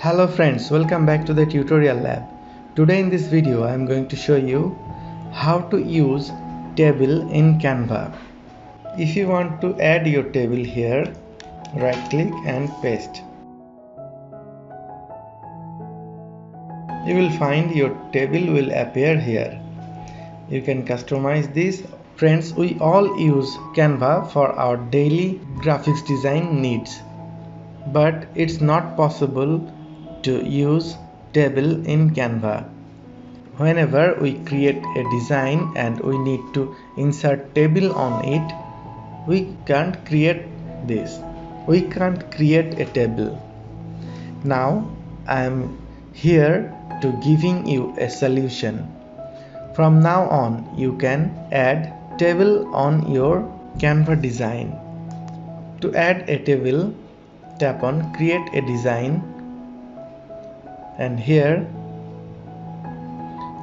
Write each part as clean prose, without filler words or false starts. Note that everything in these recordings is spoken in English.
Hello friends, welcome back to the tutorial lab. Today in this video I am going to show you how to use table in Canva. If you want to add your table here, right click and paste. You will find your table will appear here. You can customize this. Friends, we all use Canva for our daily graphics design needs, but it's not possible to use table in Canva. Whenever we create a design and we need to insert table on it, we can't create this. We can't create a table. Now I am here to giving you a solution. From now on you can add table on your Canva design. To add a table, tap on create a design, and here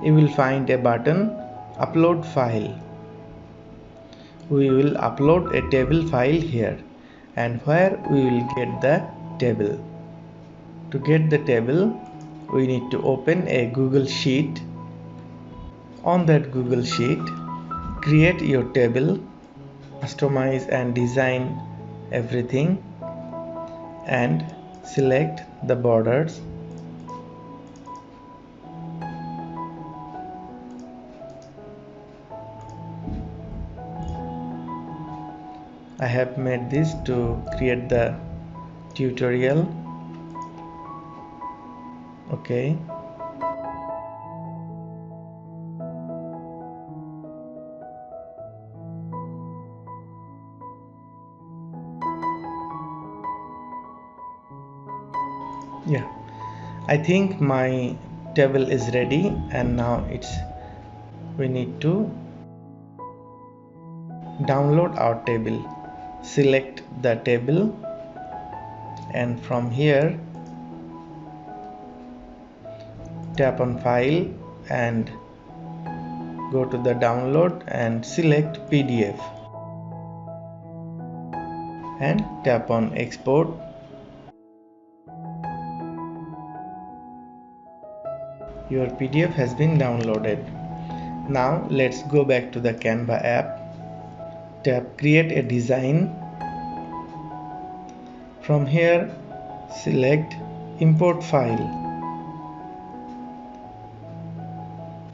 you will find a button upload file. We will upload a table file here, and where we will get the table. To get the table, we need to open a Google Sheet. On that Google Sheet, create your table, customize and design everything, and select the borders. I have made this to create the tutorial. Okay. Yeah, I think my table is ready, and now we need to download our table. Select the table, and from here tap on file and go to the download and select PDF and tap on export. Your PDF has been downloaded. Now let's go back to the Canva app. Tap create a design. From here select import file.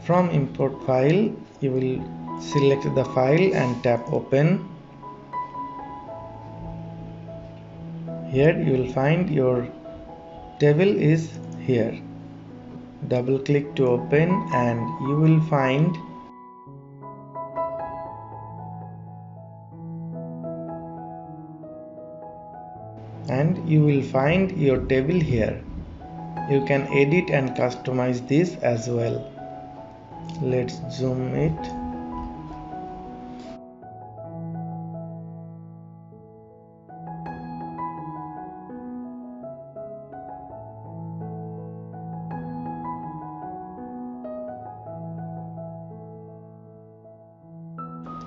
From import file you will select the file and tap open. Here you will find your table is here. Double click to open and you will find your table here. You can edit and customize this as well. Let's zoom it.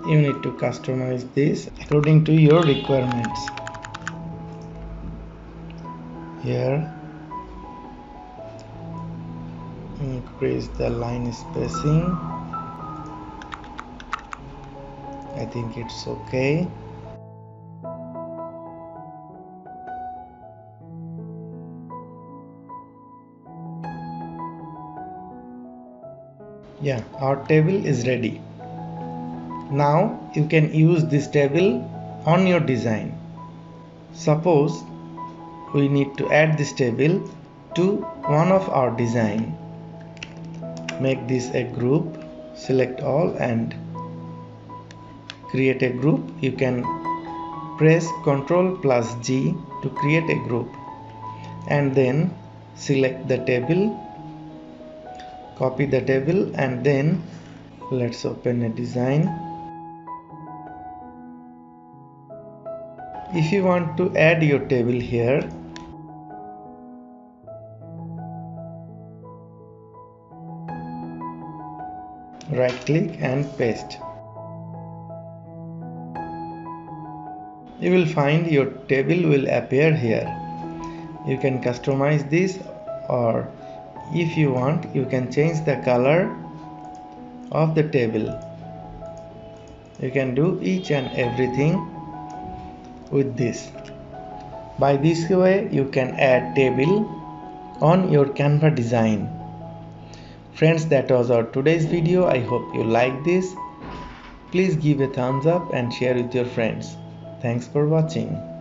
You need to customize this according to your requirements. Here increase the line spacing. I think it's okay. Yeah, our table is ready. Now you can use this table on your design. Suppose we need to add this table to one of our design. Make this a group, select all and create a group. You can press Ctrl+G to create a group, and then select the table, copy the table, and then let's open a design. If you want to add your table here, right click and paste. You will find your table will appear here. You can customize this or if you want, you can change the color of the table. You can do each and everything with this. By this way, you can add table on your Canva design. Friends, that was our today's video. I hope you like this. Please give a thumbs up and share with your friends. Thanks for watching.